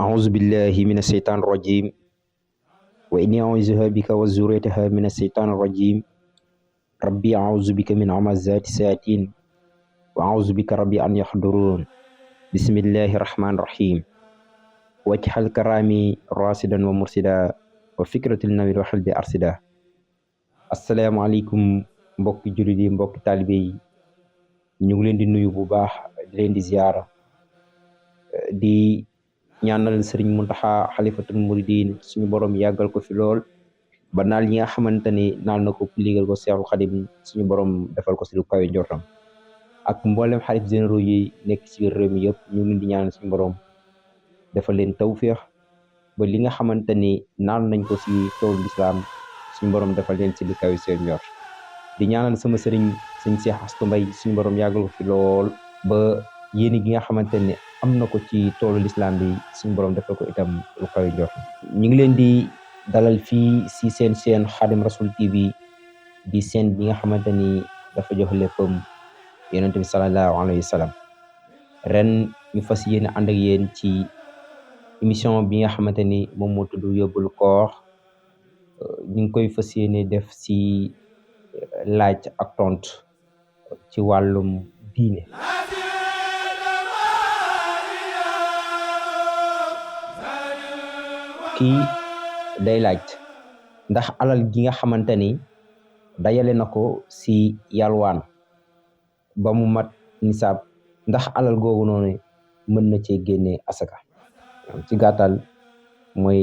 أعوذ بالله من الشيطان الرجيم وإني أعوذها بك وذريتها من الشيطان الرجيم ربي أعوذ بك من همزات الشياطين وأعوذ بك ربي أن يحضرون بسم الله الرحمن الرحيم واجعل كرامي راشدا ومرشدا وفكرة النوير وحل بأرشدا. asalaamaaleykum mbokki jullit yi mbokki taalibe yi ñu ngi leen di nuyu bu baax di leen di ziyaara di ñaanal sëriñ Muntaxa xalifatul muridin suñu borom yàggal ko fi lool ba naal yi nga xamante ni naal na ko liggéeyal ko Seexul Xadim suñu borom defal ko si lu kawe njortam ak mboolem xalif généraux yi nekk ci biir réew mi yëpp ñu ngi leen di ñaanal suñu borom defal leen tawféex ba li nga xamante ni naal nañ ko si toolu lislaam suñu borom defal leen ci lu kawe seen njort di ñaanal sama sëriñ sëñ Cheikh Astou Mbaye suñu borom yàggal ko fi lool ba yéen gi nga xamante ne am na ko ci toolu lislaam bi suñu borom defal ko itam lu kawe njort. ñu ngi leen di dalal fii si seen Xaadim Rasul TV di seen bi nga xamante ni dafa jox léppam yonent bi sallallahu alayhi wa sallam. ren ñu fas yéene ànd ak yéen ci émission bi nga xamante ni moom moo tudd yóbbulu koor. ñu ngi koy fas yéene def si laaj ak tontu ci wàllum diine. kii day laaj ndax alal gi nga xamante ni dajale na ko si yalwaan ba mu mat nisaab ndax alal googu noonu mën na cee génne asaka. ci gàttal mooy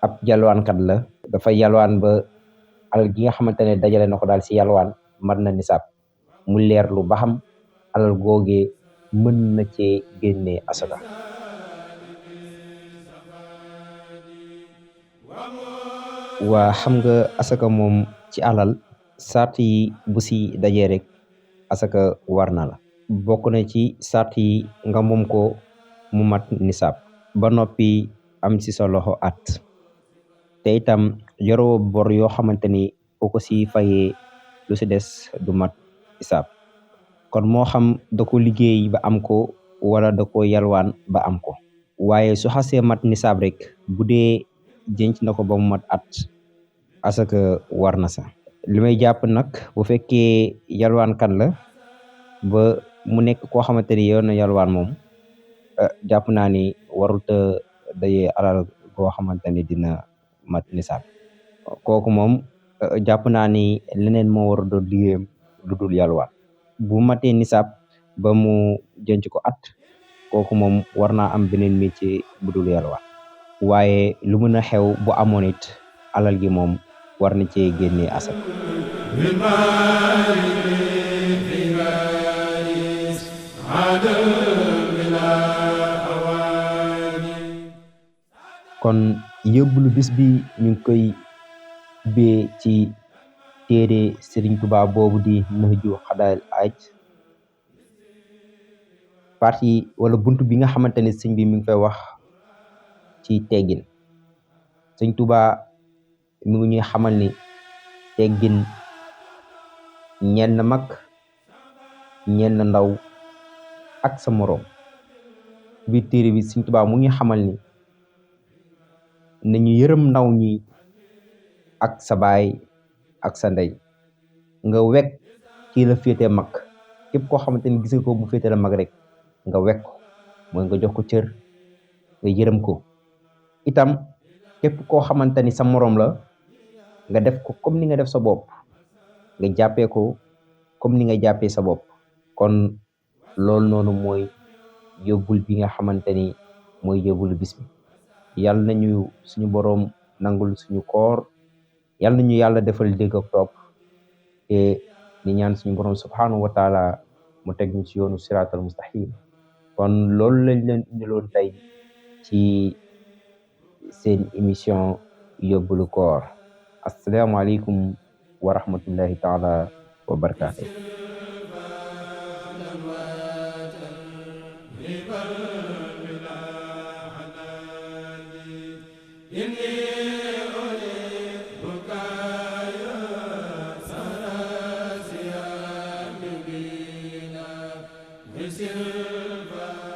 ab yalwaankat la dafa yalwaan ba alal gi nga xamante ne dajale na ko daal si yalwaan mat na nisaab mu leerlu ba xam alal googee mën na cee génne asaka. waa xam nga asaka moom ci alal sart yi bu si dajee rek asaka war na la. bokk na ci sart yi nga moom ko mu mat nisaab ba noppi am si sa loxo at te itam yoroo bor yoo xamante ni boo ko si fayee lu si des du mat nisaab. kon moo xam da ko liggéey ba am ko wala da ko yalwaan ba am ko waaye su xasee mat nisaab rek bu dee jënc na ko ba mu mat at asaka war na sa. li may jàpp nag bu fekkee yalwaan kan la ba mu nekk koo xamante ni yoon na yalwaan moom jàpp naa ni waruta dayee alal goo xamante ni dina mat nisaab. kooku moom jàpp naa ni leneen moo war a doon liggéeyam lu dul yalwaan. bu matee nisaab ba mu jënc ko at kooku moom war naa am beneen métier bu dul yalwaan. waaye lu mën a xew bu amoon it alal gi moom war na cee génnee asaka. kon yóbbulu bis bi ñu ngi koy bee ci téere Serigne Touba boobu di Nahju Qadaa'il Haaj partie wala buntu bi nga xamante ne sëñ bi mi ngi koy wax ci teggin. sëñ Touba mi ngi ñuy xamal ni teggin ñenn mag ñenn ndaw ak sa moroom. biir téere bi sëñ Touba mu ngi xamal ni nañu yërëm ndaw ñi ak sa baay ak sa ndey nga wekk kii la féete mag. képp koo xamante ni gis nga ko mu féete la mag rek nga wekk ko mooy nga jox ko cër nga yërëm ko. itam képp koo xamante ni sa moroom la nga def ko comme ni nga def sa bopp nga jàppee ko comme ni nga jàppee sa bopp. kon loolu noonu mooy yóbbul bi nga xamante ni mooy yóbbulu bis bi. yàlla nañu suñu boroom nangul suñu koor yàlla nañu yàlla defal dégg ak topp te ni ñaan suñu boroom subhanahu wa taala mu teg ñu ci yoonu siraatal mustaqim. kon loolu lañ leen indiloon tey ci seen émission yóbbulu koor. asalaamaaleykum wa rahmatullahi taala wa barakaatu. Silva